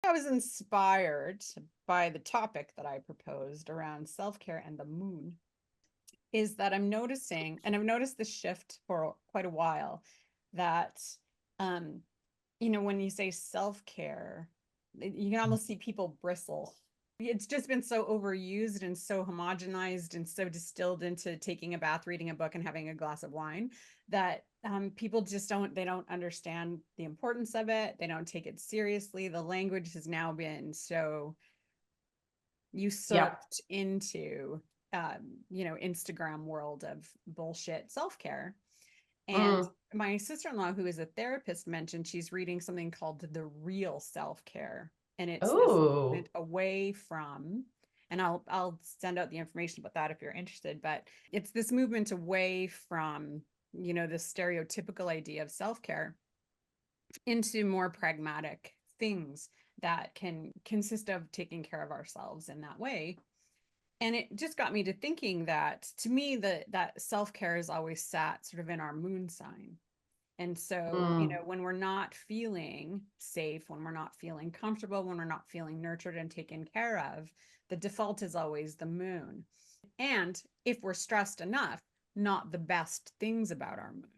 I was inspired by the topic that I proposed around self-care and the moon is that I'm noticing, and I've noticed this shift for quite a while, that when you say self-care, you can almost see people bristle. It's just been so overused and so homogenized and so distilled into taking a bath, reading a book, and having a glass of wine that people just don't understand the importance of it. They don't take it seriously. The language has now been so usurped into Instagram world of bullshit self-care. And my sister-in-law, who is a therapist, mentioned she's reading something called The Real Self-Care. And it's this movement away from, and I'll send out the information about that if you're interested, but it's this movement away from, the stereotypical idea of self-care into more pragmatic things that can consist of taking care of ourselves in that way. And it just got me to thinking that, to me, that self-care is always sat sort of in our moon sign. And so, when we're not feeling safe, when we're not feeling comfortable, when we're not feeling nurtured and taken care of, the default is always the moon. And if we're stressed enough, not the best things about our moon.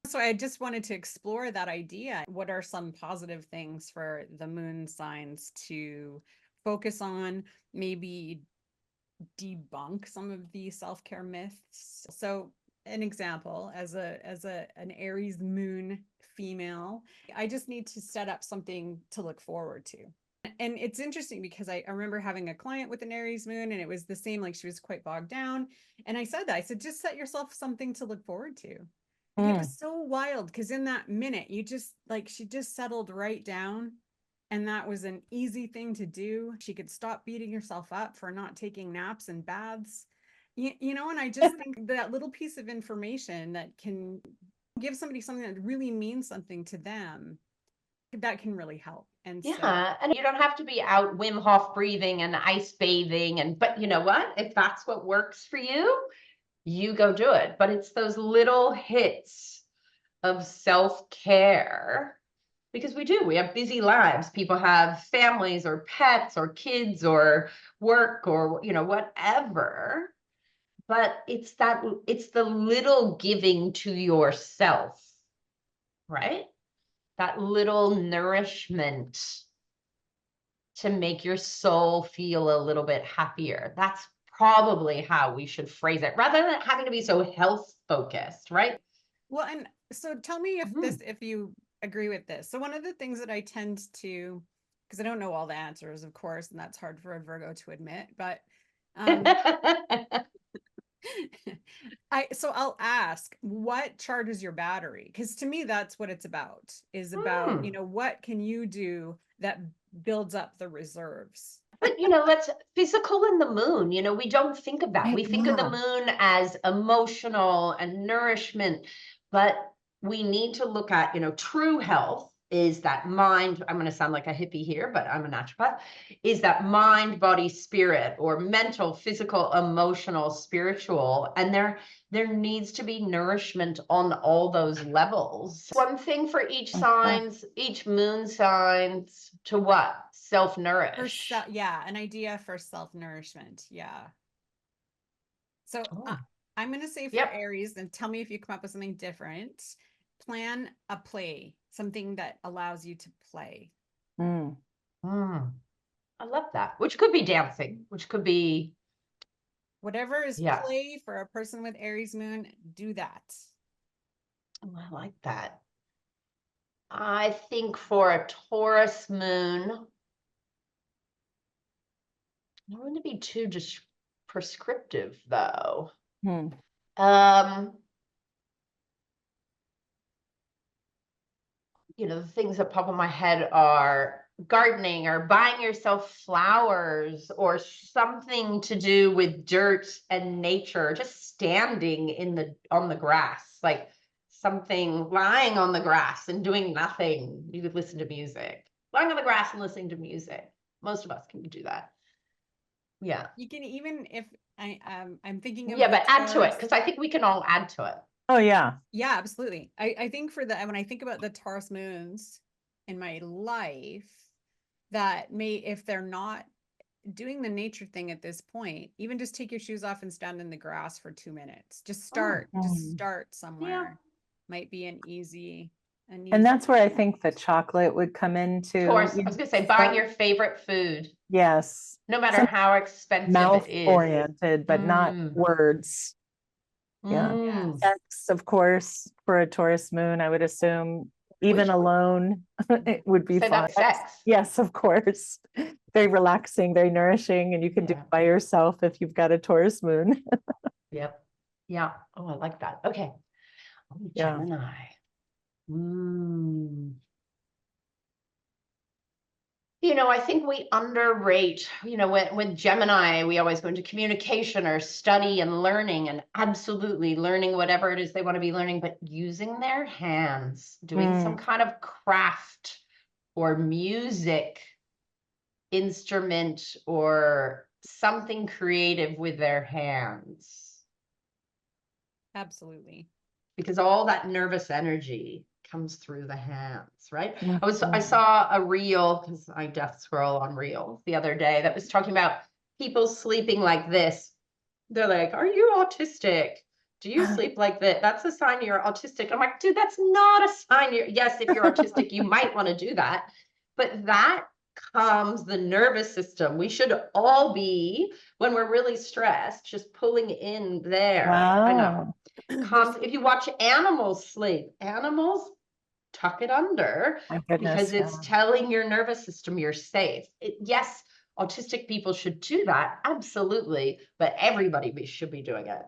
So I just wanted to explore that idea. What are some positive things for the moon signs to focus on? Maybe debunk some of the self-care myths. So an example, as an Aries moon female, I just need to set up something to look forward to. And it's interesting because I remember having a client with an Aries moon, and it was the same, like she was quite bogged down. And I said, just set yourself something to look forward to. And it was so wild because in that minute, she just settled right down. And that was an easy thing to do. She could stop beating herself up for not taking naps and baths. And I just think that little piece of information that can give somebody something that really means something to them, that can really help. And and you don't have to be out Wim Hof breathing and ice bathing. But you know what? If that's what works for you, you go do it. But it's those little hits of self-care, because we have busy lives. People have families or pets or kids or work or whatever. But it's the little giving to yourself, right? That little nourishment to make your soul feel a little bit happier. That's probably how we should phrase it, rather than having to be so health focused, right? Well, and so tell me if you agree with this. So one of the things that I tend to, because I don't know all the answers, of course, and that's hard for a Virgo to admit, but I'll ask, what charges your battery? Because to me, that's what it's about, what can you do that builds up the reserves? But let's physical in the moon. We don't think of that. We think of the moon as emotional and nourishment, but we need to look at, true health is that mind. I'm going to sound like a hippie here, but I'm a naturopath. Is that mind, body, spirit, or mental, physical, emotional, spiritual, and there needs to be nourishment on all those levels. One thing for each signs, each moon signs to what? Self-nourish. An idea for self-nourishment. Yeah. So I'm going to say for Aries, and tell me if you come up with something different. Plan a play, something that allows you to play. I love that. Which could be dancing, which could be whatever is play for a person with Aries moon, do that. Oh, I like that. I think for a Taurus moon, I don't want to be too just prescriptive though. The things that pop in my head are gardening or buying yourself flowers or something to do with dirt and nature, just standing on the grass, like something lying on the grass and doing nothing. You could listen to music, lying on the grass and listening to music. Most of us can do that. Yeah. You can, even if I'm thinking of but add to it, because I think we can all add to it. Oh, yeah. Yeah, absolutely. I think when I think about the Taurus moons in my life, that may, if they're not doing the nature thing at this point, even just take your shoes off and stand in the grass for 2 minutes. Just start Yeah. somewhere. Might be an easy, And that's where I think the chocolate would come into. Of course, I was gonna say, buy your favorite food. Yes. No matter how expensive Mouth it is. oriented, but not words. Yeah. Mm. Sex, of course, for a Taurus moon, I would assume, even alone, it would be So fun. that's sex. Yes, of course. Very relaxing, very nourishing, and you can do it by yourself if you've got a Taurus moon. Yep. Yeah. Oh, I like that. Okay. Oh, Yeah. Gemini. Mm. You know, I think we underrate, you know, with Gemini, we always go into communication or study and learning, and absolutely learning whatever it is they want to be learning, but using their hands, doing some kind of craft or music instrument or something creative with their hands. Absolutely. Because all that nervous energy comes through the hands, right? I saw a reel, because I death scroll on reels the other day, that was talking about people sleeping like this. They're like, are you autistic? Do you sleep like that? That's a sign you're autistic. I'm like, dude, that's not a sign yes, if you're autistic, you might want to do that. But that calms the nervous system. We should all be, when we're really stressed, just pulling in there. Wow. I know. Calms. If you watch animals sleep, animals tuck it under because it's telling your nervous system you're safe. Yes, autistic people should do that, absolutely, but everybody should be doing it.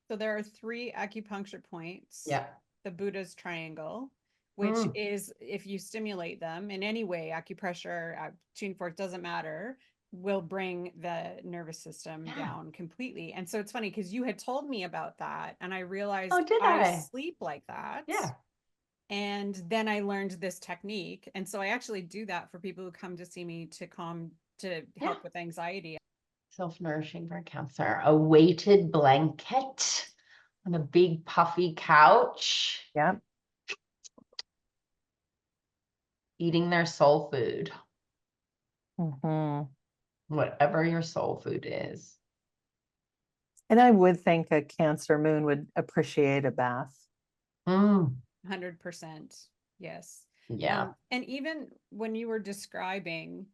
So there are 3 acupuncture points. Yeah. The Buddha's triangle, which is, if you stimulate them in any way, acupressure, tuning fork, doesn't matter, will bring the nervous system down completely. And so it's funny because you had told me about that, and I realized I sleep like that. Yeah. And then I learned this technique. And so I actually do that for people who come to see me to help with anxiety. Self-nourishing for Cancer. A weighted blanket on a big puffy couch. Yep. Eating their soul food. Mm-hmm. Whatever your soul food is. And I would think a Cancer moon would appreciate a bath. 100%. Yes. Yeah. And even when you were describing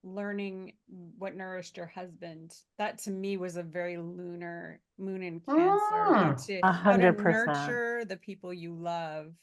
learning what nourished your husband, that to me was a very lunar moon in Cancer. How to nurture the people you love.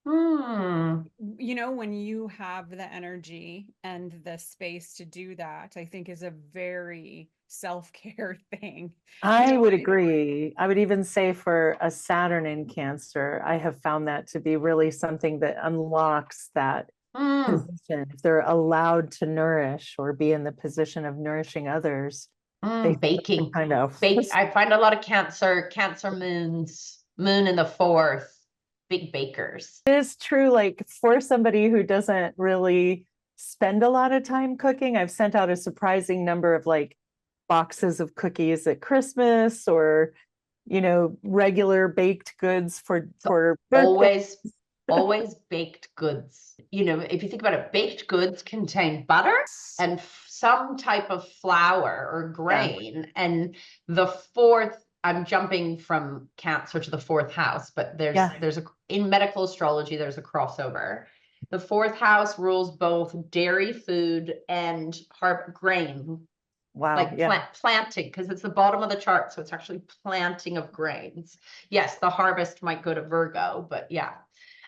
You know, when you have the energy and the space to do that, I think is a very self-care thing. I would agree. I would even say for a Saturn in Cancer, I have found that to be really something that unlocks that position. If they're allowed to nourish or be in the position of nourishing others. Baking. I find a lot of Cancer moons, moon in the 4th, big bakers. It is true, like for somebody who doesn't really spend a lot of time cooking, I've sent out a surprising number of like boxes of cookies at Christmas, or, you know, regular baked goods for always baked goods. You know, if you think about it, baked goods contain butter and some type of flour or grain. And the 4th, I'm jumping from Cancer to the 4th house, but there's in medical astrology, there's a crossover. The 4th house rules both dairy food and grain. Wow. Like planting, because it's the bottom of the chart. So it's actually planting of grains. Yes, the harvest might go to Virgo, but yeah.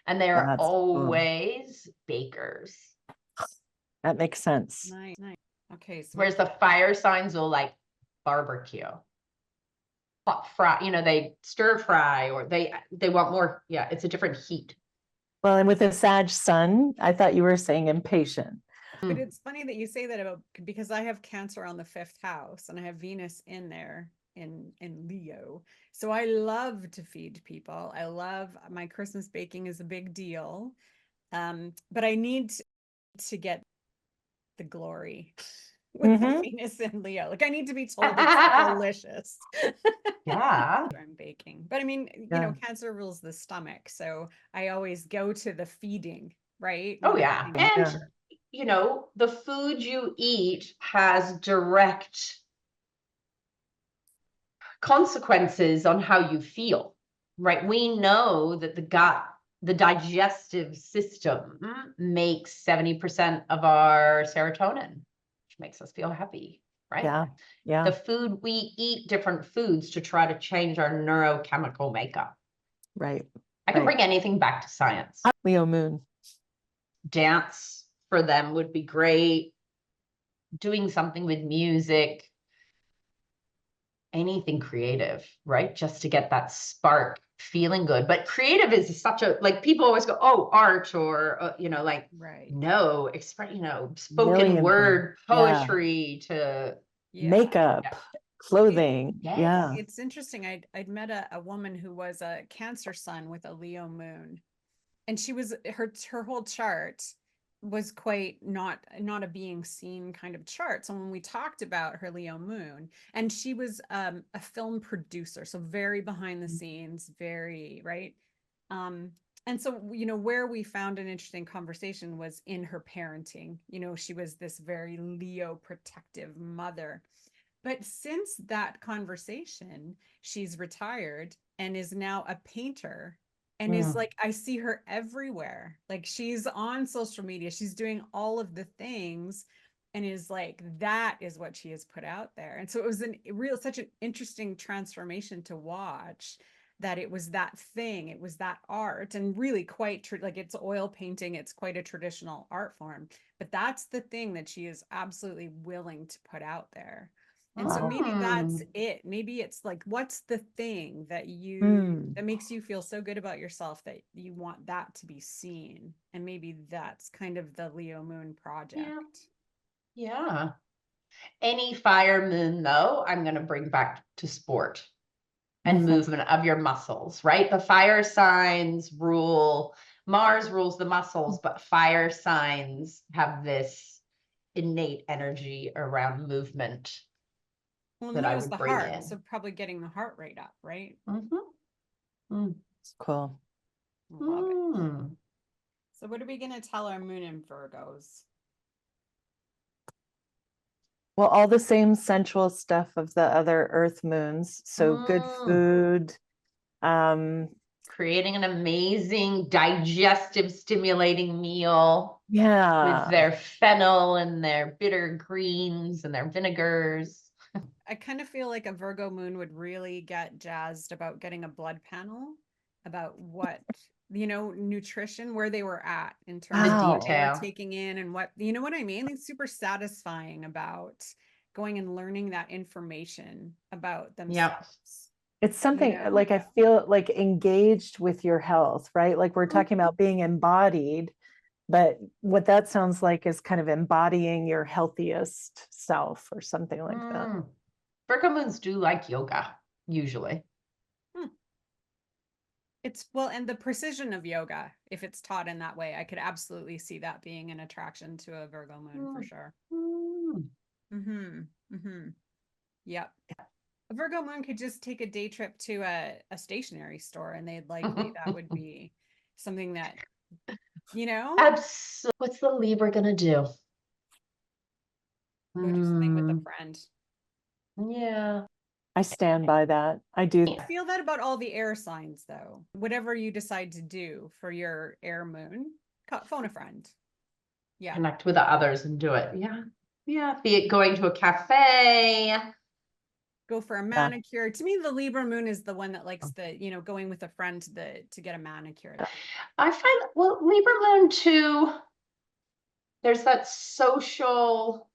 And they're always bakers. That makes sense. Nice. Okay. So whereas the fire signs will like barbecue. Hot fry, you know, they stir fry, or they want more. Yeah, it's a different heat. Well, and with a Sag sun, I thought you were saying impatient. But it's funny that you say that because I have Cancer on the 5th house and I have Venus in there in Leo. So I love to feed people. I love my Christmas baking is a big deal. But I need to get the glory with the Venus in Leo. Like I need to be told it's delicious. Yeah. I'm baking. But I mean, you know, Cancer rules the stomach. So I always go to the feeding, right? Oh, yeah. And you know, the food you eat has direct consequences on how you feel, right? We know that the gut, the digestive system makes 70% of our serotonin, which makes us feel happy, right? Yeah. Yeah. The food we eat, different foods to try to change our neurochemical makeup. Right. I can Right. bring anything back to science. Leo moon. Dance for them would be great. Doing something with music, anything creative, right? Just to get that spark, feeling good. But creative is such a, like, people always go, oh, art, or, you know, like, Right. no, express, you know, spoken Million word things. Yeah. poetry to Yeah. Makeup, Yeah. clothing. Yes. Yeah. It's interesting. I'd met a woman who was a Cancer sun with a Leo moon, and she was her whole chart was quite not a being seen kind of chart. So when we talked about her Leo moon, and she was a film producer, so very behind the scenes, very right. And so, you know, where we found an interesting conversation was in her parenting. You know, she was this very Leo protective mother. But since that conversation, she's retired and is now a painter, and is like, I see her everywhere. Like, she's on social media, she's doing all of the things, and is like, that is what she has put out there. And so it was such an interesting transformation to watch, that it was that thing, it was that art, and really quite like, it's oil painting, it's quite a traditional art form, but that's the thing that she is absolutely willing to put out there. And so maybe that's it. Maybe it's like, what's the thing that that makes you feel so good about yourself that you want that to be seen? And maybe that's kind of the Leo moon project. Yeah. Any fire moon, though, I'm going to bring back to sport and movement of your muscles, right? The fire signs rule, Mars rules the muscles, but fire signs have this innate energy around movement Well, that I Leo's would the bring heart, in. so probably getting the heart rate up, right? It's cool. Love it. So what are we going to tell our moon in Virgos? Well, all the same sensual stuff of the other earth moons. So good food. Creating an amazing digestive stimulating meal. Yeah. With their fennel and their bitter greens and their vinegars. I kind of feel like a Virgo moon would really get jazzed about getting a blood panel about what, you know, nutrition, where they were at in terms of what they were taking in, and what, you know what I mean? It's super satisfying about going and learning that information about themselves. It's something like, I feel like engaged with your health, right? Like, we're talking about being embodied, but what that sounds like is kind of embodying your healthiest self or something like that. Virgo moons do like yoga, usually. It's, well, and the precision of yoga, if it's taught in that way, I could absolutely see that being an attraction to a Virgo moon for sure. Yep. A Virgo moon could just take a day trip to a stationery store, and they'd likely that would be something that, you know. Absolutely. What's the Libra gonna do? Go do something with a friend. Yeah. I stand by that. I do. I feel that about all the air signs, though. Whatever you decide to do for your air moon, phone a friend. Yeah. Connect with the others and do it. Yeah. Yeah. Be it going to a cafe. Go for a manicure. To me, the Libra moon is the one that likes the, you know, going with a friend to get a manicure. I find, well, Libra moon too, there's that social,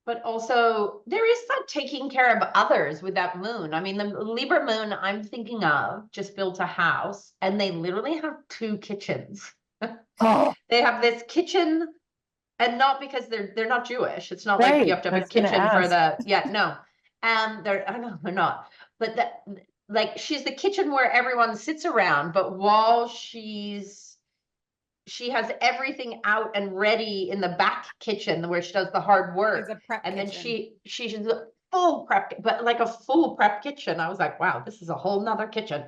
but also there is that taking care of others with that moon. I mean, the Libra moon I'm thinking of just built a house, and they literally have 2 kitchens. They have this kitchen, and not because they're not Jewish. It's not like you have to have a kitchen for the, no. I know they're not, but that, like, she's the kitchen where everyone sits around, but while she has everything out and ready in the back kitchen where she does the hard work. It's a prep and kitchen. Then she's a full prep, but like a full prep kitchen. I was like, wow, this is a whole nother kitchen.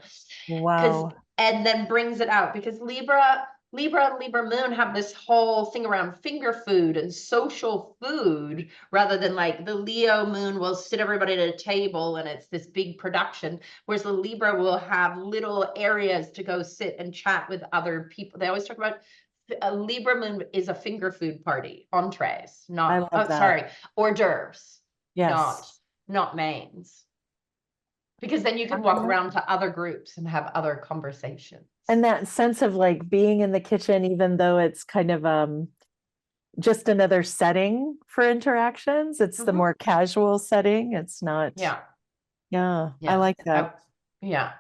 Wow. And then brings it out, because Libra Libra and Libra moon have this whole thing around finger food and social food, rather than like the Leo moon will sit everybody at a table and it's this big production, whereas the Libra will have little areas to go sit and chat with other people. They always talk about a Libra moon is a finger food party, entrees, I not, love that. sorry, hors d'oeuvres, Yes. not mains. Because then you could I walk love- around to other groups and have other conversations. And that sense of like being in the kitchen, even though it's kind of just another setting for interactions. It's the more casual setting. It's not. Yeah. Yeah, I like that. Yeah.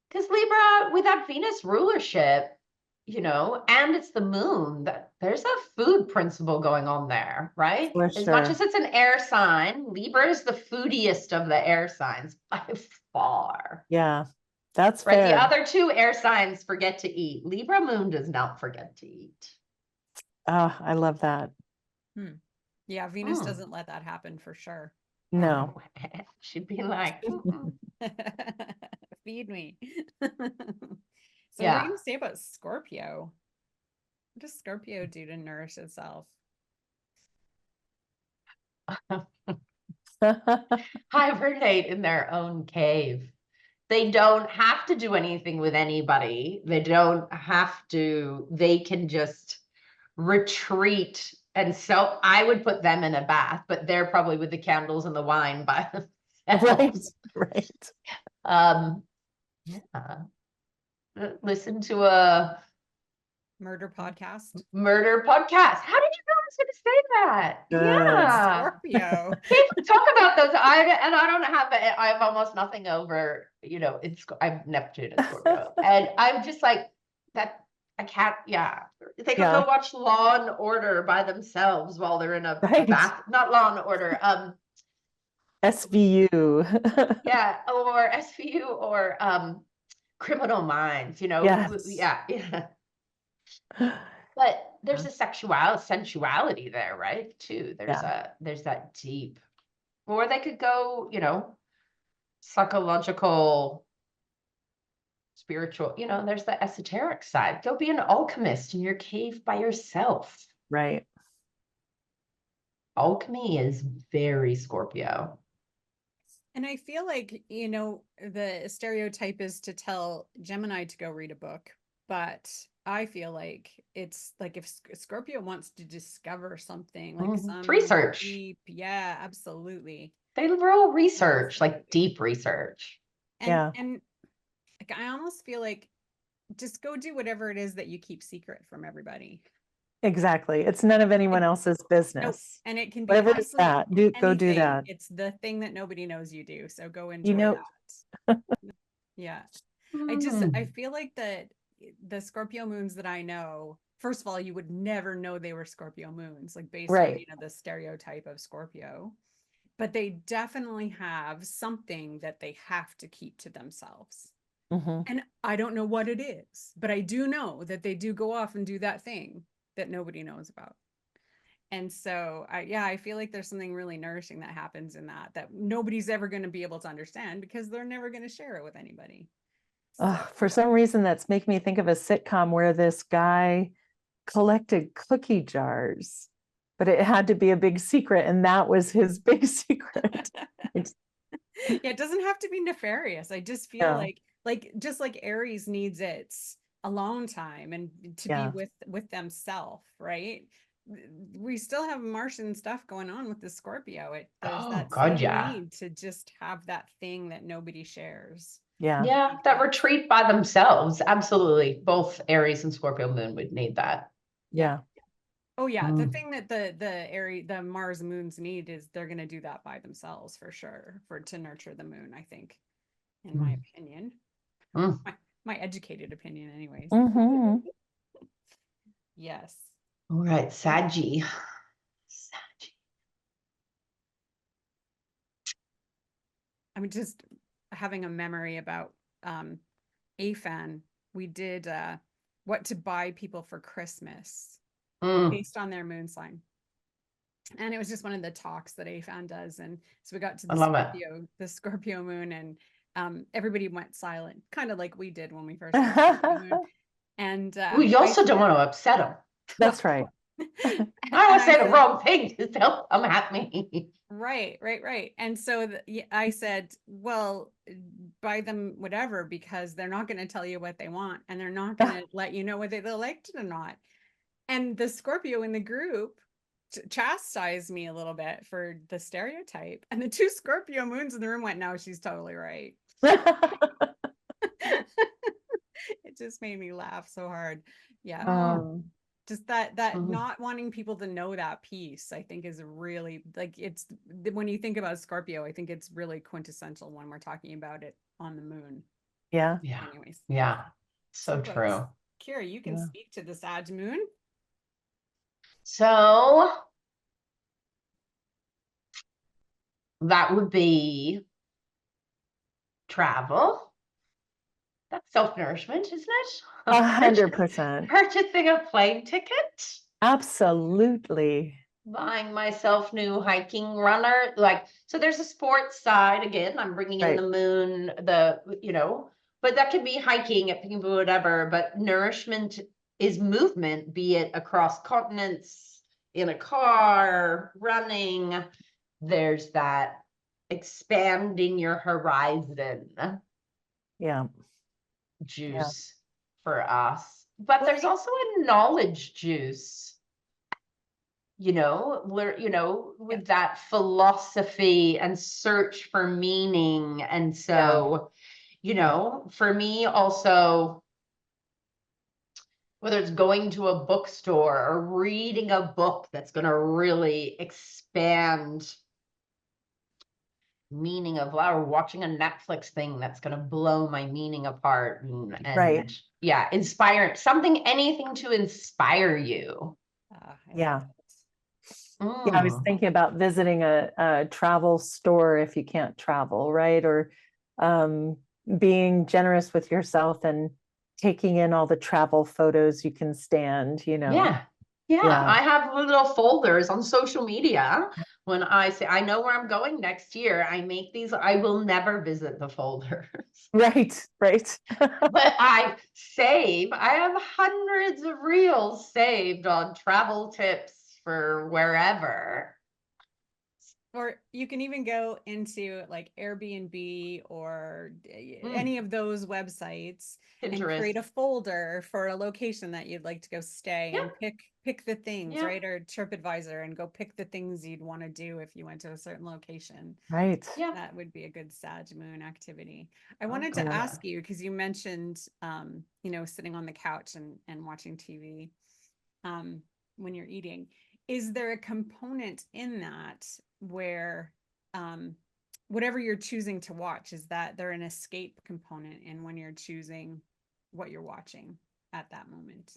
Because Libra, with that Venus rulership, and it's the moon, that there's a food principle going on there, right? For As much sure. as it's an air sign, Libra is the foodiest of the air signs by far. Yeah, that's Right. The fair. other two air signs forget to eat. Libra moon does not forget to eat. Oh, I love that. Yeah, Venus doesn't let that happen for sure. No. She'd be like, feed me. So what are Yeah. you going to say about Scorpio? What does Scorpio do to nourish itself? Hibernate in their own cave. They don't have to do anything with anybody. They can just retreat. And so I would put them in a bath, but they're probably with the candles and the wine by themselves. Right. Yeah. Listen to a Murder podcast. How did you know I was going to say that? Yeah. Scorpio. People talk about those. I have almost nothing over, I'm Neptune and Scorpio. And I'm just like, that I can't, They can go watch Law and Order by themselves while they're in a bath. Not Law and Order. SVU. Yeah, or SVU or Criminal Minds, Yes. yeah. But there's a sensuality there, right? Too. There's that deep, or they could go, psychological, spiritual, there's the esoteric side. Go be an alchemist in your cave by yourself. Right. Alchemy is very Scorpio. And I feel like, the stereotype is to tell Gemini to go read a book, but I feel like it's like if Scorpio wants to discover something, like some research. Deep, yeah, absolutely. They real research, like deep research. And like, I almost feel like just go do whatever it is that you keep secret from everybody. Exactly. It's none of anyone else's business. And it can be whatever it's that. Go do that. It's the thing that nobody knows you do. So go enjoy that. Yeah. I feel like the Scorpio moons that I know, first of all, you would never know they were Scorpio moons, like based on, the stereotype of Scorpio, but they definitely have something that they have to keep to themselves. And I don't know what it is, but I do know that they do go off and do that thing that nobody knows about. And so I feel like there's something really nourishing that happens in that nobody's ever going to be able to understand because they're never going to share it with anybody. So. For some reason, that's making me think of a sitcom where this guy collected cookie jars, but it had to be a big secret, and that was his big secret. It doesn't have to be nefarious. I just feel just like Aries needs its alone time and to be with themselves, right? We still have Martian stuff going on with the Scorpio. There's that need to just have that thing that nobody shares. Yeah, that retreat by themselves. Absolutely. Both Aries and Scorpio moon would need that. Yeah. Oh yeah. The thing that the Mars moons need is they're going to do that by themselves for sure, to nurture the moon, I think, in my opinion. My educated opinion anyways. Yes. All right. Saggy. I'm just having a memory about AFAN. We did what to buy people for Christmas based on their moon sign. And it was just one of the talks that AFAN does. And so we got to the Scorpio moon, and everybody went silent, kind of like we did when we first got the moon. And Well, you also don't want to upset them. That's right. I don't and want to I say the said, wrong thing to tell them at me. right. And so I said, well, buy them whatever, because they're not going to tell you what they want, and they're not going to let you know whether they liked it or not. And the Scorpio in the group chastised me a little bit for the stereotype. And the two Scorpio moons in the room went, no, she's totally right. It just made me laugh so hard. Yeah. Just that not wanting people to know that piece, I think, is really, like, it's when you think about Scorpio, I think it's really quintessential when we're talking about it on the moon. Yeah. Anyways. Yeah. So true. Kira, you can speak to the Sag moon. So that would be travel. That's self-nourishment, isn't it? 100%. Purchasing a plane ticket. Absolutely. Buying myself new hiking runner. Like, so there's a sports side. Again, I'm bringing in the moon, but that could be hiking, it can be whatever. But nourishment is movement, be it across continents, in a car, running. There's that expanding your horizon. Yeah. Juice for us. But there's also a knowledge juice, with that philosophy and search for meaning. And so, for me also, whether it's going to a bookstore or reading a book that's going to really expand meaning of, or watching a Netflix thing that's going to blow my meaning apart, and inspire something, anything to inspire you. Yeah, I was thinking about visiting a travel store if you can't travel, right? Or being generous with yourself and taking in all the travel photos you can stand, Yeah, I have little folders on social media. When I say I know where I'm going next year, I make these. I will never visit the folders. Right. But I have hundreds of reels saved on travel tips for wherever. Or you can even go into like Airbnb or any of those websites, Pinterest, and create a folder for a location that you'd like to go stay, and pick the things, right? Or TripAdvisor, and go pick the things you'd want to do if you went to a certain location. Right. Yeah. That would be a good Sag moon activity. I wanted to ask you, because you mentioned, sitting on the couch and watching TV when you're eating. Is there a component in that where whatever you're choosing to watch, is that there an escape component in when you're choosing what you're watching at that moment?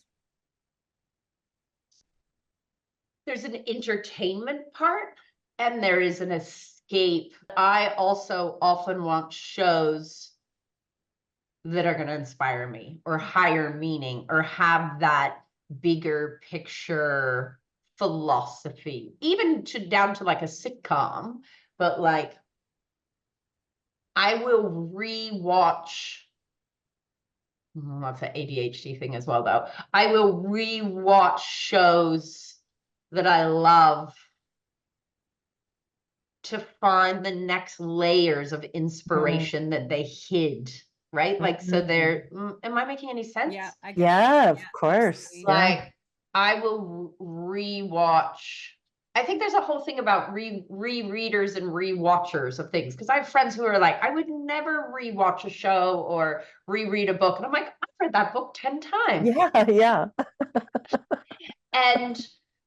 There's an entertainment part and there is an escape. I also often want shows that are going to inspire me or higher meaning or have that bigger picture philosophy, even down to like a sitcom. But like, I will rewatch. That's an ADHD thing as well, though. I will rewatch shows that I love to find the next layers of inspiration that they hid, right? Like, so they're, am I making any sense? Yeah, I get it. Of course. Like, I will rewatch. I think there's a whole thing about rereaders and rewatchers of things, because I have friends who are like, I would never rewatch a show or reread a book. And I'm like, I've read that book 10 times. Yeah. And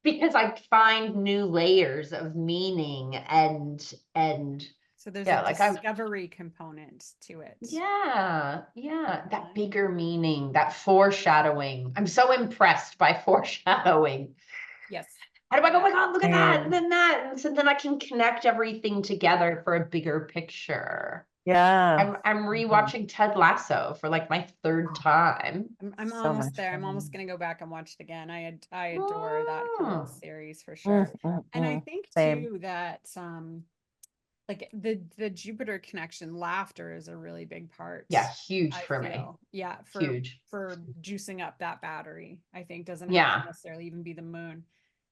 because I find new layers of meaning and so there's a discovery component to it. Yeah. That bigger meaning, that foreshadowing. I'm so impressed by foreshadowing. Yes. How do I go, oh my God, look at that, and then that. And so then I can connect everything together for a bigger picture. Yeah. I'm rewatching Ted Lasso for like my third time. I'm almost there. I'm almost going to go back and watch it again. I adore that whole series for sure. And I think too that like the Jupiter connection, laughter is a really big part. Yeah, huge I for me. feel. Yeah, Huge. for juicing up that battery. I think doesn't have Yeah. to necessarily even be the moon.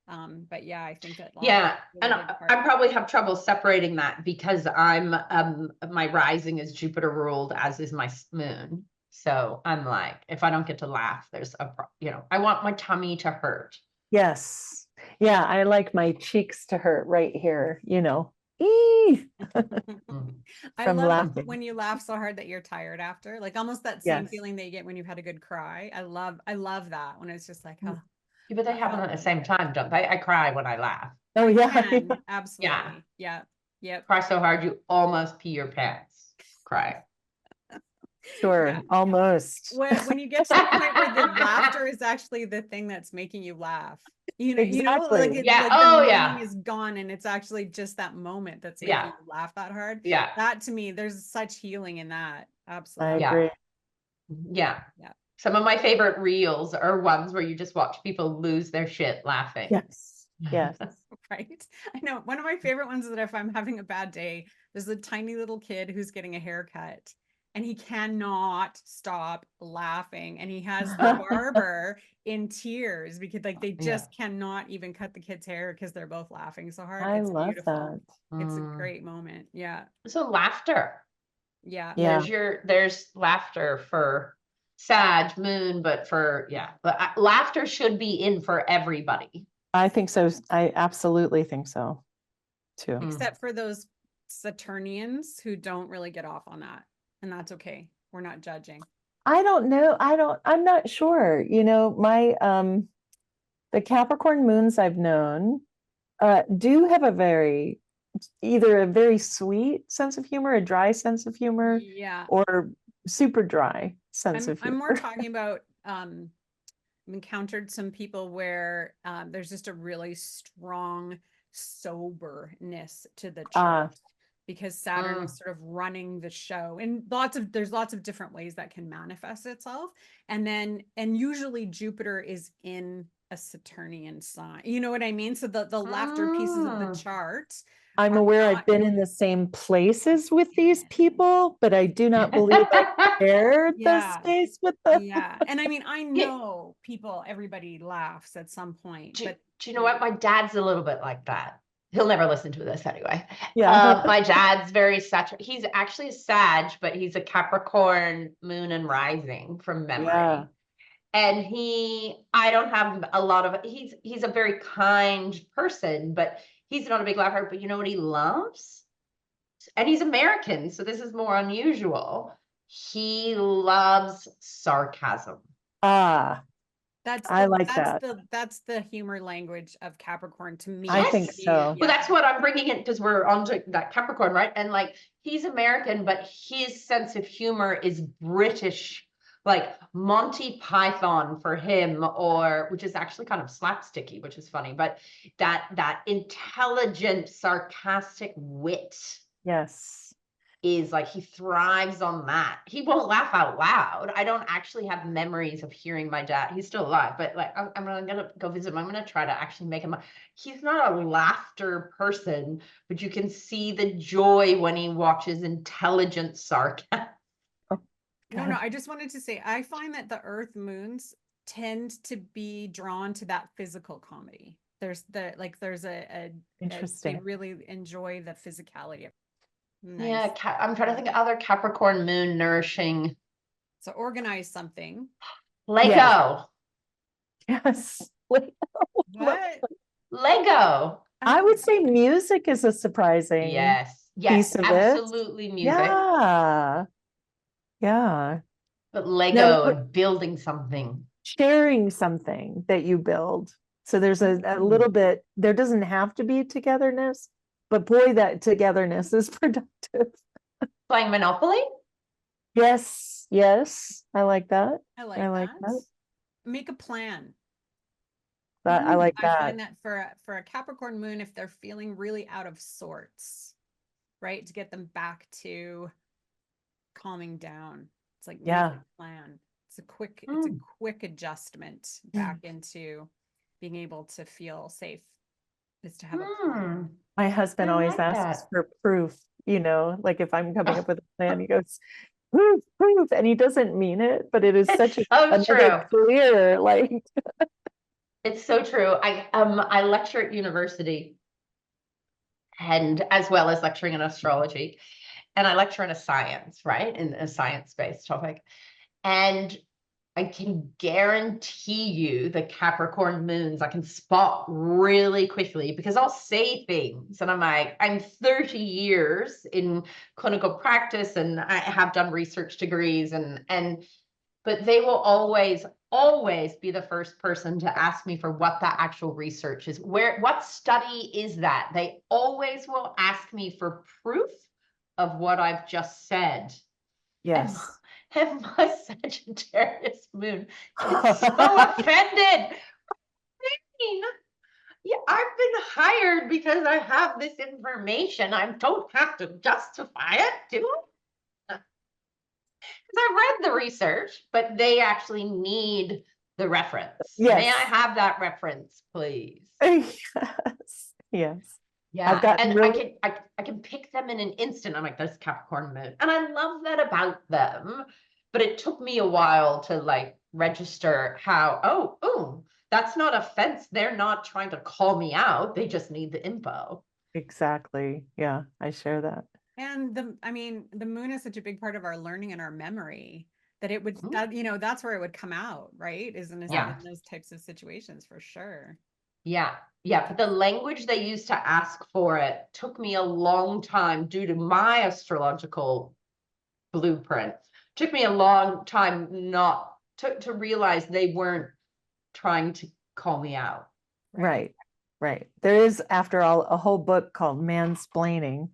But yeah, I think that laughter Yeah, is a and really big part. I probably have trouble separating that because I'm my rising is Jupiter ruled, as is my moon. So I'm like, if I don't get to laugh, there's I want my tummy to hurt. Yes. Yeah, I like my cheeks to hurt right here, Eee! I From love laughing. when you laugh so hard that you're tired after, like almost that same Yes. feeling that you get when you've had a good cry. I love that when it's just like, oh, Yeah, but they that happen felt at the really same good. time, don't they? I cry when I laugh. Oh, yeah. Can, Yeah. absolutely. Yeah. Yep. Cry so hard you almost pee your pants. Cry. Sure. Yeah. Almost. When you get to the point where the laughter is actually the thing that's making you laugh. Like Exactly. Yeah. like Oh, the yeah. meaning is gone and it's actually just that moment that's making Yeah. you laugh that hard. Yeah. That to me, there's such healing in that. I Absolutely. Yeah. agree. Yeah. Yeah. Some of my favorite reels are ones where you just watch people lose their shit laughing. Yes. Yes. Right. I know one of my favorite ones is that if I'm having a bad day, there's a tiny little kid who's getting a haircut and he cannot stop laughing. And he has the barber in tears because like they just cannot even cut the kid's hair because they're both laughing so hard. I It's love beautiful. that. It's a great moment. Yeah. So laughter. Yeah. Yeah. There's laughter for Sag, Moon, but laughter should be in for everybody. I think so. I absolutely think so too. Except for those Saturnians who don't really get off on that. And that's okay. We're not judging. I don't know. I'm not sure. My the Capricorn moons I've known do have either a very sweet sense of humor, a dry sense of humor, Yeah, or super dry sense of humor. I'm more talking about I've encountered some people where there's just a really strong soberness to the chart because Saturn is sort of running the show, and there's lots of different ways that can manifest itself. And usually Jupiter is in a Saturnian sign. You know what I mean? So the laughter pieces of the chart. I'm aware I've been in the same places with these people, but I do not believe I shared the space with them. Yeah. And I mean, I know everybody laughs at some point. But do you know what? My dad's a little bit like that. He'll never listen to this anyway. Yeah. My dad's very he's actually a Sag, but he's a Capricorn moon and rising from memory. Yeah. And I don't have a lot of, he's a very kind person, but he's not a big laugher. But you know what he loves? And he's American, so this is more unusual. He loves sarcasm. That's the humor language of Capricorn to me. I think so. Yeah. Well, that's what I'm bringing in because we're on to that Capricorn, right? And like he's American, but his sense of humor is British, like Monty Python for him, which is actually kind of slapsticky, which is funny, but that intelligent, sarcastic wit. Yes. Is like he thrives on that. He won't laugh out loud. I don't actually have memories of hearing my dad. He's still alive, but like I'm gonna go visit him. I'm gonna try to actually make him. He's not a laughter person, but you can see the joy when he watches intelligent sarcasm. No, I just wanted to say I find that the Earth moons tend to be drawn to that physical comedy. There's interesting. They really enjoy the physicality of. Nice. Yeah, I'm trying to think of other Capricorn moon nourishing. So organize something. Lego. Yes. What? Lego. I would say music is a surprising piece of absolutely music. Yeah. But Lego and building something. Sharing something that you build. So there's a little bit, there doesn't have to be togetherness, but boy, that togetherness is productive. Playing Monopoly? Yes. I like that. I like that. Make a plan. I like that. I find that for a Capricorn moon, if they're feeling really out of sorts, right, to get them back to calming down. It's like make a plan. It's a quick adjustment back into being able to feel safe. Is to have a plan. My husband I always like asks that. for proof, like if I'm coming up with a plan, he goes, proof, proof. And he doesn't mean it, but it is It's such so another true. clear, like, It's so true. I lecture at university, and as well as lecturing in astrology, and I lecture in a science, right? In a science-based topic. And I can guarantee you the Capricorn moons I can spot really quickly, because I'll say things and I'm like, I'm 30 years in clinical practice and I have done research degrees, but they will always be the first person to ask me for what that actual research is. What study is that? They always will ask me for proof of what I've just said. And yes. and my Sagittarius moon gets so offended. Yeah, I've been hired because I have this information. I don't have to justify it, do I? Because I read the research, but they actually need the reference. May I Yes. have that reference, please? Yes. Yes. I've Yeah, gotten and really, I can pick them in an instant. I'm like, that's Capricorn moon. And I love that about them. But it took me a while to like register how, oh, that's not offense. They're not trying to call me out. They just need the info. exactly. Yeah, I share that. And the moon is such a big part of our learning and our memory that it would, Mhm. that's where it would come out, right? Yeah. In those types of situations for sure. Yeah. Yeah. But the language they used to ask for it took me a long time due to my astrological blueprint. Took me a long time not to realize they weren't trying to call me out. Right. Right. There is, after all, a whole book called Mansplaining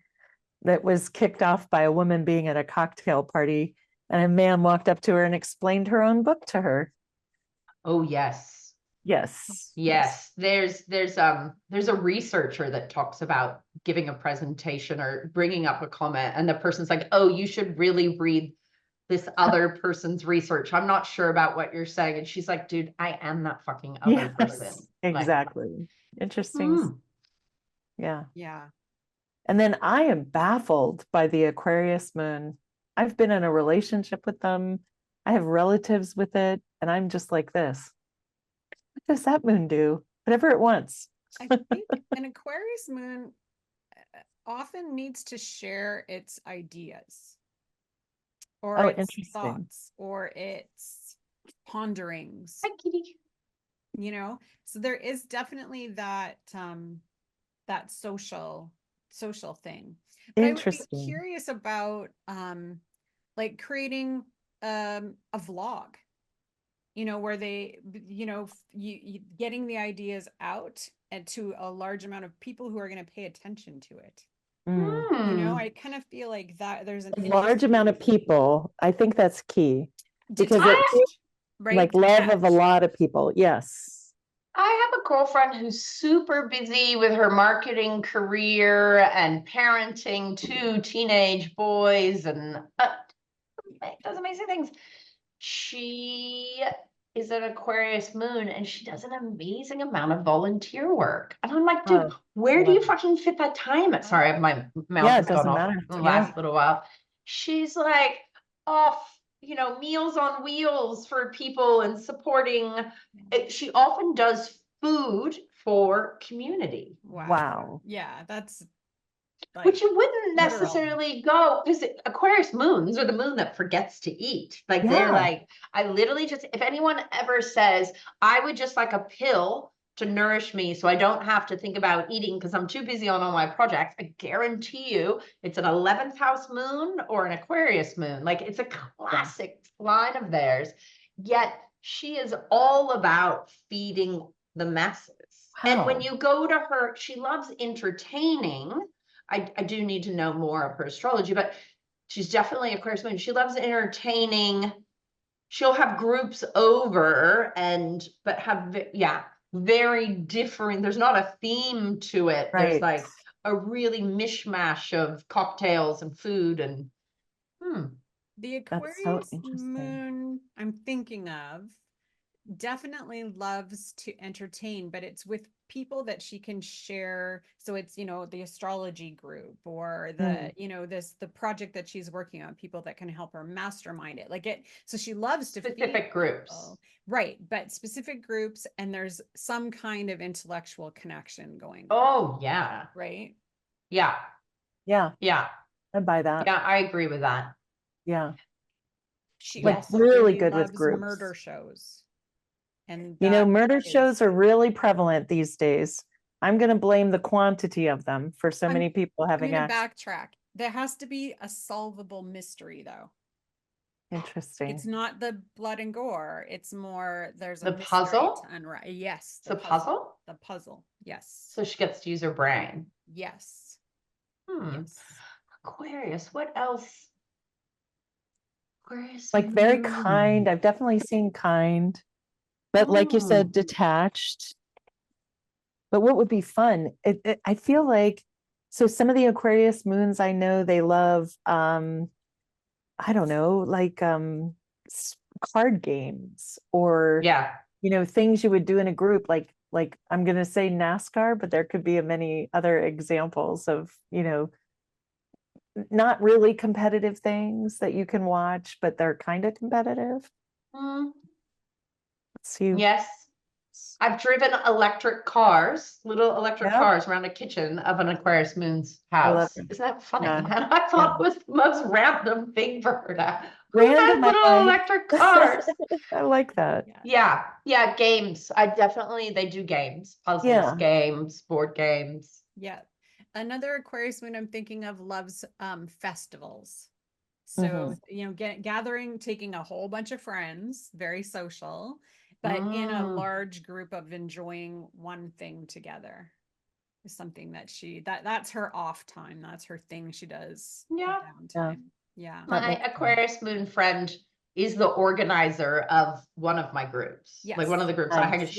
that was kicked off by a woman being at a cocktail party, and a man walked up to her and explained her own book to her. Oh, yes. Yes. Yes. There's a researcher that talks about giving a presentation or bringing up a comment, and the person's like, oh, you should really read this other person's research. I'm not sure about what you're saying. And she's like, dude, I am that fucking other person. Yes. Like, Exactly. Interesting. Yeah. Yeah. And then I am baffled by the Aquarius moon. I've been in a relationship with them. I have relatives with it, and I'm just like this. What does that moon do? Whatever it wants. I think an Aquarius moon often needs to share its ideas or Oh, its interesting. thoughts or its ponderings, hi, kitty. So there is definitely that social thing. But I would be Interesting. curious about like creating a vlog, where they, getting the ideas out and to a large amount of people who are going to pay attention to it. Mm. Hmm. I kind of feel like that there's an A large amount of people. I think that's key because it detached, right? like love of a lot of people. Yes. I have a girlfriend who's super busy with her marketing career and parenting two teenage boys and does amazing things. She is an Aquarius moon and she does an amazing amount of volunteer work. And I'm like, dude, where do you fucking fit that time at? Sorry, my mouth Yeah, has it gone doesn't off matter. in the Yeah. last little while. She's like off, Meals on Wheels for people and supporting. She often does food for community. Wow. Yeah, that's Which like you wouldn't literal. necessarily go, because Aquarius moons are the moon that forgets to eat. Like they're Yeah. like, I literally just, if anyone ever says, I would just like a pill to nourish me so I don't have to think about eating because I'm too busy on all my projects, I guarantee you it's an 11th house moon or an Aquarius moon. Like it's a classic line of theirs. Yet she is all about feeding the masses. And when Wow. you go to her, she loves entertaining. I do need to know more of her astrology, but she's definitely Aquarius moon. She loves entertaining. She'll have groups over but have, very different. There's not a theme to it. There's Right. like a really mishmash of cocktails and food and The That's so Aquarius interesting. moon I'm thinking of definitely loves to entertain, but it's with people that she can share. So it's, the astrology group or the, the project that she's working on, people that can help her mastermind it. So she loves to feed Specific groups. people, right? But specific groups, and there's some kind of intellectual connection going on. Oh, yeah. Right. Yeah. Yeah. Yeah. I buy that. Yeah, I agree with that. Yeah. She Like also really good with loves groups. murder shows. And murder shows are really prevalent these days. I'm going to blame the quantity of them for so many people having I'm going to access. backtrack. There has to be a solvable mystery, though. Interesting. It's not the blood and gore. It's more there's a The mystery puzzle? to unravel. Yes, The puzzle? The puzzle. Yes. So she gets to use her brain. Yes. Yes. Aquarius, what else? Aquarius. Like very kind. I've definitely seen kind, but like you said, detached. But what would be fun? I feel like, so some of the Aquarius moons, I know they love, I don't know, like card games or, things you would do in a group, like I'm going to say NASCAR, but there could be many other examples of, not really competitive things that you can watch, but they're kind of competitive. Let's see. Yes. I've driven little electric cars around a kitchen of an Aquarius moon's house. Isn't that funny? Yeah. And I thought it was the most random thing for her to random little electric cars. I like that. Yeah. Yeah. Games. They do games, puzzles, games, board games. Yeah. Another Aquarius moon I'm thinking of loves festivals. So, gathering, taking a whole bunch of friends, very social, but in a large group of enjoying one thing together is something that that's her off time. That's her thing she does. Yeah. Downtime. Yeah. My Aquarius moon friend is the organizer of one of my groups. Yes. Like one of the groups I had.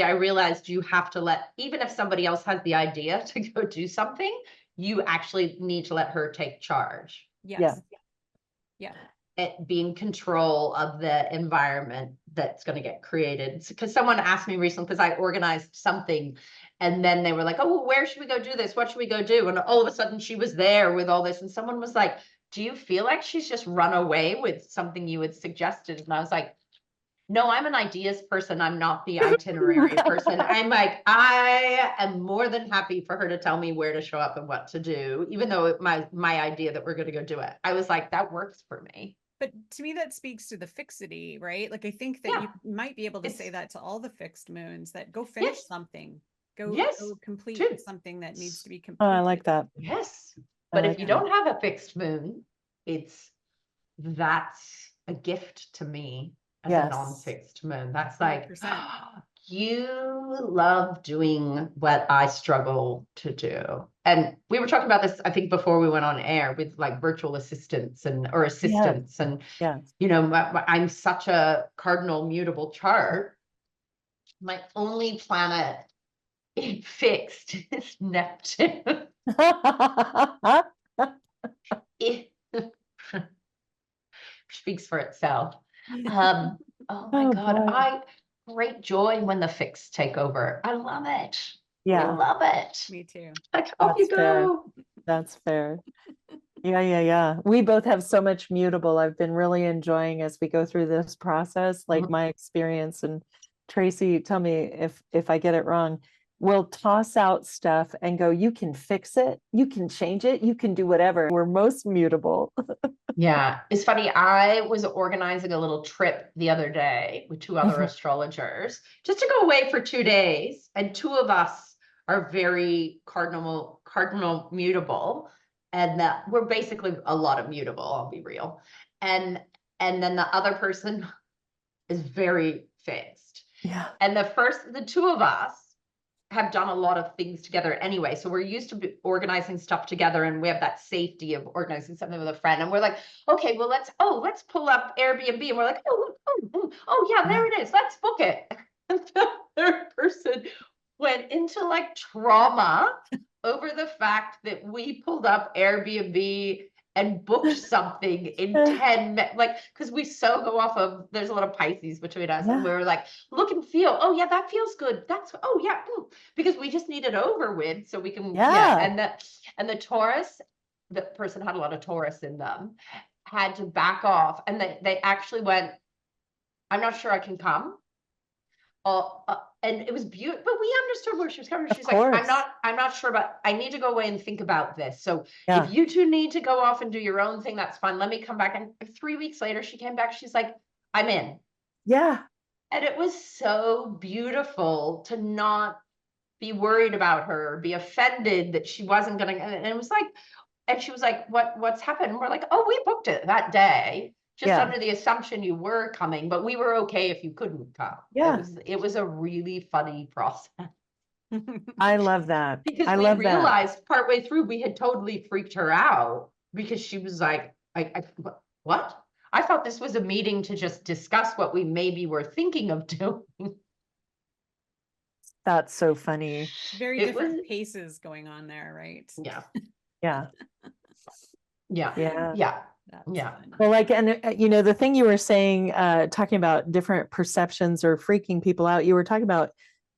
I realized you have to even if somebody else has the idea to go do something, you actually need to let her take charge. Yes. Yeah. Be in control of the environment that's going to get created. Because someone asked me recently, because I organized something, and then they were like, oh, well, where should we go do this? What should we go do? And all of a sudden she was there with all this, and someone was like, do you feel like she's just run away with something you had suggested? And I was like, no, I'm an ideas person. I'm not the itinerary person. I'm like, I am more than happy for her to tell me where to show up and what to do, even though my idea that we're going to go do it. I was like, that works for me. But to me, that speaks to the fixity, right? Like, I think that you might be able to say that to all the fixed moons, that go finish something, go complete something that needs to be completed. Oh, I like that. Yes. But if you don't have a fixed moon, that's a gift to me as a non-fixed moon. That's like, 100%. You love doing what I struggle to do. And we were talking about this, I think, before we went on air with like virtual assistants or assistants. And, I'm such a cardinal mutable chart. My only planet fixed is Neptune. It speaks for itself. Oh my God. Great joy when the fixed take over. I love it. Yeah. I love it. Me too. Like, off you go. That's fair. Yeah. We both have so much mutable. I've been really enjoying as we go through this process, like my experience. And Tracy, tell me if I get it wrong. We'll toss out stuff and go, you can fix it, you can change it, you can do whatever. We're most mutable. Yeah, it's funny. I was organizing a little trip the other day with two other astrologers just to go away for 2 days. And two of us are very cardinal mutable. And that we're basically a lot of mutable, I'll be real. And then the other person is very fixed. Yeah. And the two of us have done a lot of things together anyway. So we're used to organizing stuff together, and we have that safety of organizing something with a friend. And we're like, okay, well, let's pull up Airbnb. And we're like, oh yeah, there it is. Let's book it. And the third person went into like trauma over the fact that we pulled up Airbnb and booked something in 10 minutes, like, because we so go off of, there's a lot of Pisces between us, and we were like, look and feel, oh yeah, that feels good, that's, oh yeah, because we just need it over with so we can, and the Taurus, the person had a lot of Taurus in them, had to back off, and they actually went, I'm not sure I can come. And it was beautiful, but we understood where she was coming from. She's like, I'm not sure, but I need to go away and think about this. So if you two need to go off and do your own thing, that's fine. Let me come back. And 3 weeks later, she came back. She's like, I'm in. Yeah. And it was so beautiful to not be worried about her, be offended that she wasn't going to. And it was like, and she was like, what's happened? And we're like, oh, we booked it that day, just under the assumption you were coming, but we were okay if you couldn't come. Yeah. It was a really funny process. I love that. Because I we love realized partway through we had totally freaked her out, because she was like, what? I thought this was a meeting to just discuss what we maybe were thinking of doing. That's so funny. Very different paces going on there, right? Yeah. Yeah. Yeah. Yeah. Yeah. That's Yeah. fun. Well, like, and you know, the thing you were saying, talking about different perceptions or freaking people out, you were talking about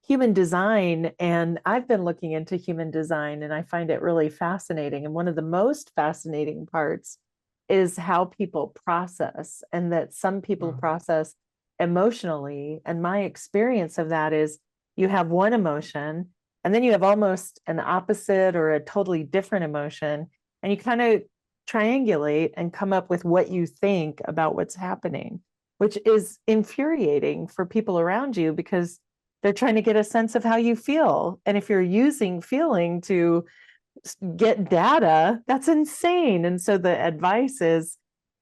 human design, and I've been looking into human design, and I find it really fascinating. And one of the most fascinating parts is how people process, and that some people process emotionally. And my experience of that is you have one emotion, and then you have almost an opposite or a totally different emotion, and you kind of triangulate and come up with what you think about what's happening, which is infuriating for people around you because they're trying to get a sense of how you feel. And if you're using feeling to get data, that's insane. And so the advice is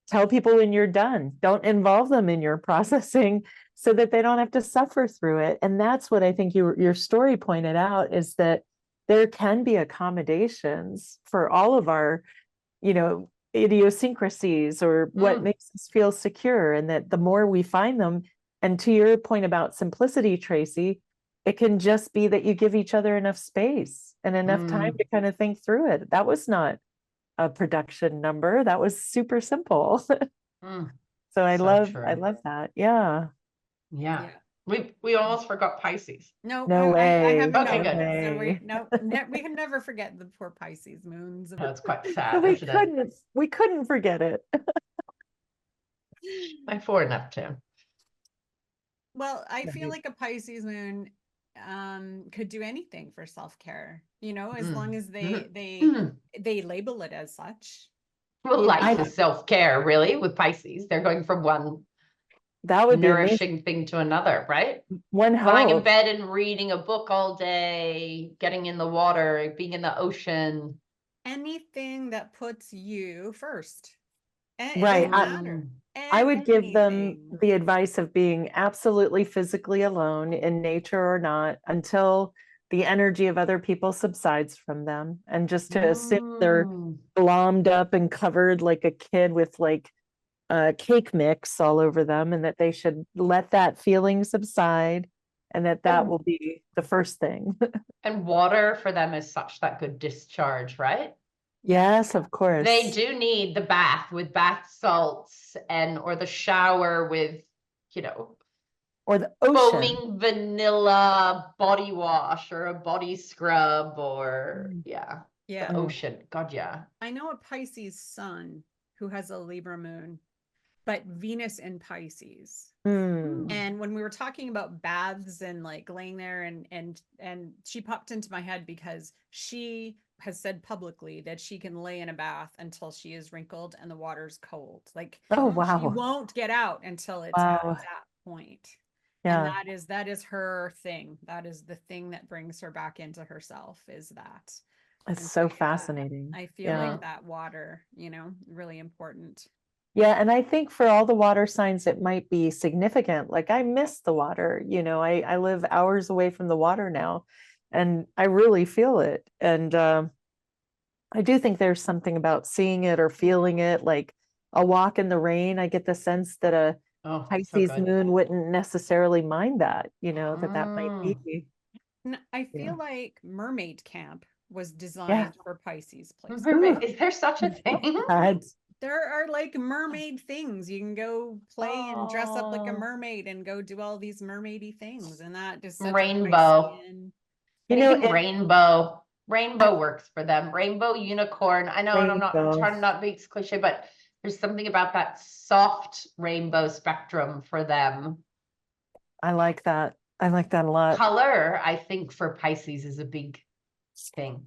tell people when you're done, don't involve them in your processing so that they don't have to suffer through it. And that's what I think your story pointed out, is that there can be accommodations for all of our, you know, idiosyncrasies or what makes us feel secure. And that the more we find them, and to your point about simplicity, Tracy, it can just be that you give each other enough space and enough time to kind of think through it. That was not a production number. That was super simple. So I love that. Yeah. Yeah. We almost forgot Pisces. No way. I have a Okay, note. good. So we can never forget the poor Pisces moons. That's quite sad. We couldn't forget it. My 4 Neptune. Well, I feel like a Pisces moon could do anything for self-care, you know, as long as they label it as such. Well, life is self-care, really, with Pisces. They're going from one nourishing thing to another, right? One lying in bed and reading a book all day, getting in the water, being in the ocean. Anything that puts you first. And right. it doesn't matter. I would give them the advice of being absolutely physically alone in nature or not until the energy of other people subsides from them, and just to assume they're glommed up and covered like a kid with like cake mix all over them, and that they should let that feeling subside, and that will be the first thing. And water for them is such that good discharge, right? Yes, of course. They do need the bath with bath salts or the shower with, you know, or the ocean. Foaming vanilla body wash or a body scrub or the ocean. God, yeah. I know a Pisces sun who has a Libra moon, but Venus in Pisces. And when we were talking about baths and like laying there and she popped into my head because she has said publicly that she can lay in a bath until she is wrinkled and the water's cold. Like, oh wow, she won't get out until it's at that point. Yeah. And that is her thing. That is the thing that brings her back into herself, is that. It's so fascinating. I feel like that water, you know, really important. Yeah. And I think for all the water signs, it might be significant. Like I miss the water, you know, I live hours away from the water now, and I really feel it. And I do think there's something about seeing it or feeling it, like a walk in the rain. I get the sense that a Pisces moon wouldn't necessarily mind that, you know, that might be. I feel like mermaid camp was designed for Pisces placement. Mermaid. Is there such a thing? There are like mermaid things. You can go play and dress up like a Oh, mermaid and go do all these mermaidy things. And that is such a rainbow. Piscean. Anything rainbow. Rainbow works for them. Rainbow, unicorn. I know, and I'm trying to not be cliche, but there's something about that soft rainbow spectrum for them. I like that. I like that a lot. Color, I think, for Pisces is a big thing.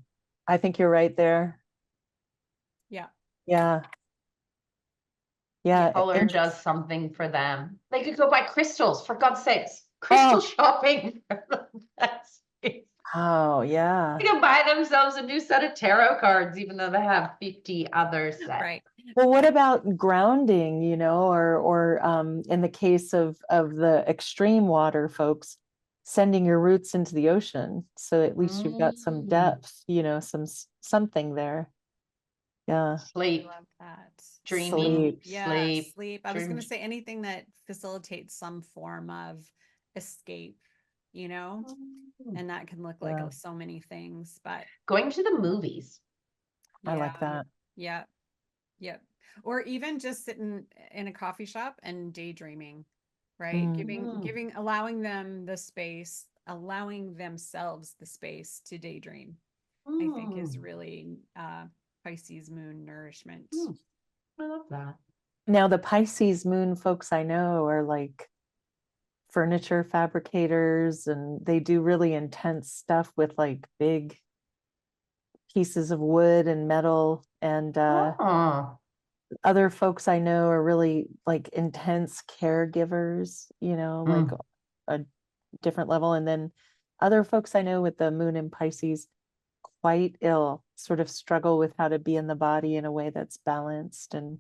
I think you're right there. Yeah. Yeah. Yeah. Color does something for them. They could go buy crystals, for God's sakes. Crystal shopping. Oh, yeah. They can buy themselves a new set of tarot cards, even though they have 50 other sets. Right. Well, what about grounding, you know, or in the case of the extreme water folks, sending your roots into the ocean, so at least you've got some depth, you know, something there. Yeah. Sleep. I love that. Dreaming. Sleep. I was going to say anything that facilitates some form of escape, you know, and that can look like so many things, but going to the movies. I like that. Yeah. Yep. Or even just sitting in a coffee shop and daydreaming, right? Allowing them the space, allowing themselves the space to daydream, I think is really Pisces moon nourishment. I love that. Now, the Pisces moon folks I know are like furniture fabricators, and they do really intense stuff with like big pieces of wood and metal, and other folks I know are really like intense caregivers, you know, like a different level. And then other folks I know with the moon in Pisces, quite ill, sort of struggle with how to be in the body in a way that's balanced and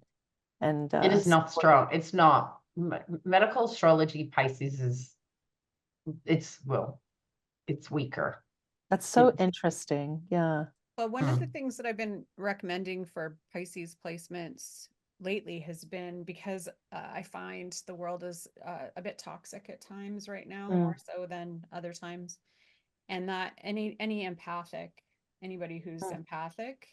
it is not strong. It's not. Medical astrology Pisces is it's weaker. That's so interesting. Yeah. Well, one of the things that I've been recommending for Pisces placements lately has been because I find the world is a bit toxic at times right now, more so than other times. And that anybody who's empathic.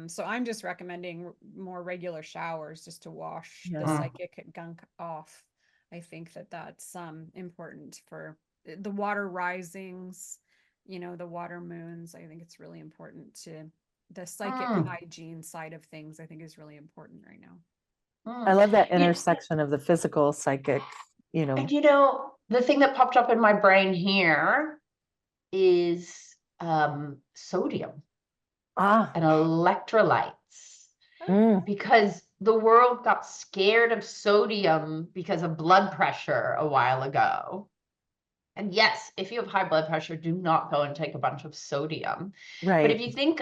So I'm just recommending more regular showers just to wash the psychic gunk off. I think that that's important for the water risings, you know, the water moons. I think it's really important to the psychic hygiene side of things. I think is really important right now. I love that intersection of the physical, psychic, you know. And you know, the thing that popped up in my brain here is sodium and electrolytes, because the world got scared of sodium because of blood pressure a while ago. And yes, if you have high blood pressure, do not go and take a bunch of sodium. Right. But if you think,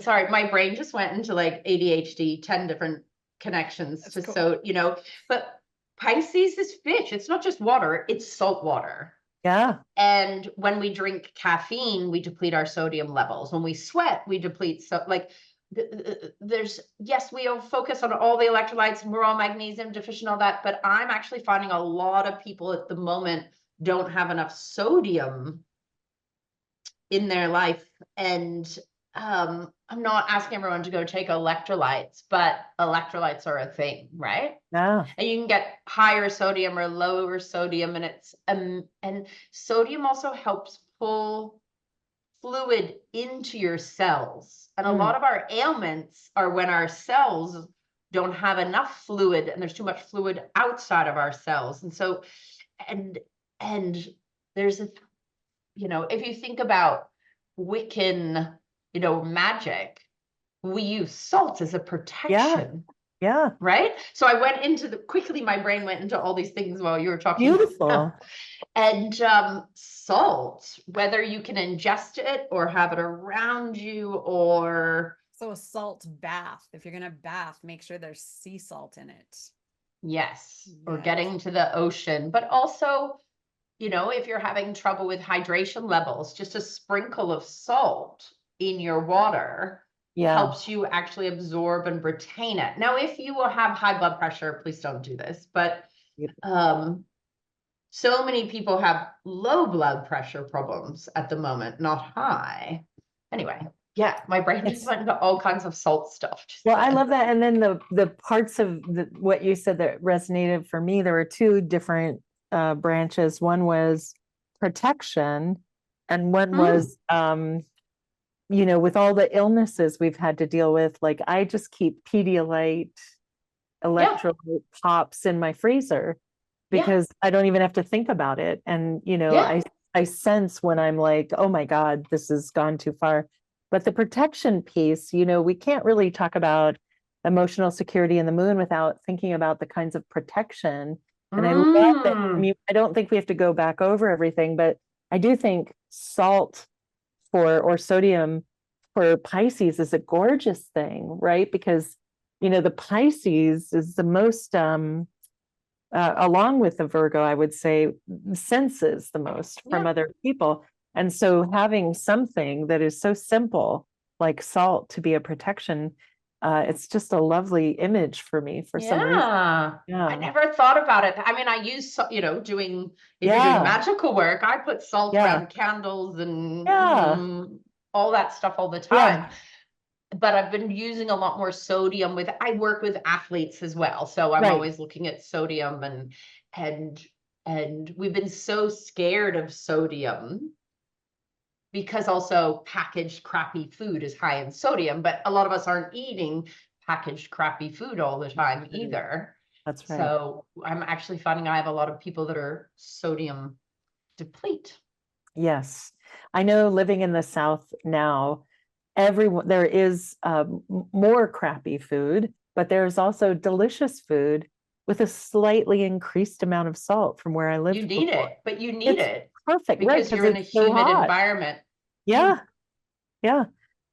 sorry, my brain just went into like ADHD, 10 different connections. That's to cool. So, you know, but Pisces is fish. It's not just water, it's salt water. Yeah. And when we drink caffeine, we deplete our sodium levels. When we sweat, we deplete. So like there's, yes, we focus on all the electrolytes and we're all magnesium deficient, all that. But I'm actually finding a lot of people at the moment don't have enough sodium in their life. And I'm not asking everyone to go take electrolytes, but electrolytes are a thing, right? Yeah. And you can get higher sodium or lower sodium, and it's and sodium also helps pull fluid into your cells. And a lot of our ailments are when our cells don't have enough fluid and there's too much fluid outside of our cells. And so, and there's a, you know, if you think about Wiccan, you know, magic, we use salt as a protection. Yeah. Right. So I went into quickly, my brain went into all these things while you were talking. Beautiful. And salt, whether you can ingest it or have it around you, or. So a salt bath, if you're going to bath, make sure there's sea salt in it. Yes. Or getting to the ocean, but also, you know, if you're having trouble with hydration levels, just a sprinkle of salt in your water helps you actually absorb and retain it. Now, if you will have high blood pressure, please don't do this. But so many people have low blood pressure problems at the moment, not high. Anyway. Yeah, my brain just It's- went into all kinds of salt stuff. Well, I love that. And then the parts of what you said that resonated for me, there were two different branches. One was protection, and one was with all the illnesses we've had to deal with, like I just keep Pedialyte electrolyte pops in my freezer because I don't even have to think about it. And I sense when I'm like, oh my God, this has gone too far. But the protection piece, we can't really talk about emotional security in the moon without thinking about the kinds of protection. And I love that. I mean, I don't think we have to go back over everything, but I do think salt or sodium for Pisces is a gorgeous thing, right? Because, the Pisces is the most, along with the Virgo, I would say, senses the most from other people. And so having something that is so simple, like salt, to be a protection, it's just a lovely image for me for some reason. Yeah. I never thought about it. I mean, I use, if you're doing magical work, I put salt around candles and all that stuff all the time. But I've been using a lot more sodium I work with athletes as well. So I'm always looking at sodium and we've been so scared of sodium because also packaged crappy food is high in sodium, but a lot of us aren't eating packaged crappy food all the time either. That's right. So I'm actually finding I have a lot of people that are sodium deplete. Yes. I know living in the South now, there is more crappy food, but there's also delicious food with a slightly increased amount of salt from where I lived. You need it, but you need it. Perfect, because you're in a humid environment. Yeah.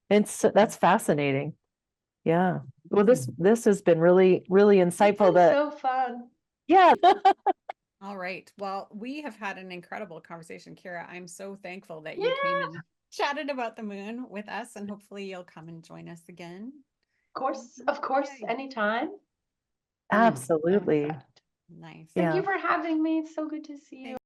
That's fascinating. Yeah. Well, this has been really, really insightful. So fun. Yeah. All right. Well, we have had an incredible conversation, Kira. I'm so thankful that you came and chatted about the moon with us, and hopefully you'll come and join us again. Of course, anytime. Absolutely. Nice. Thank you for having me. It's so good to see you.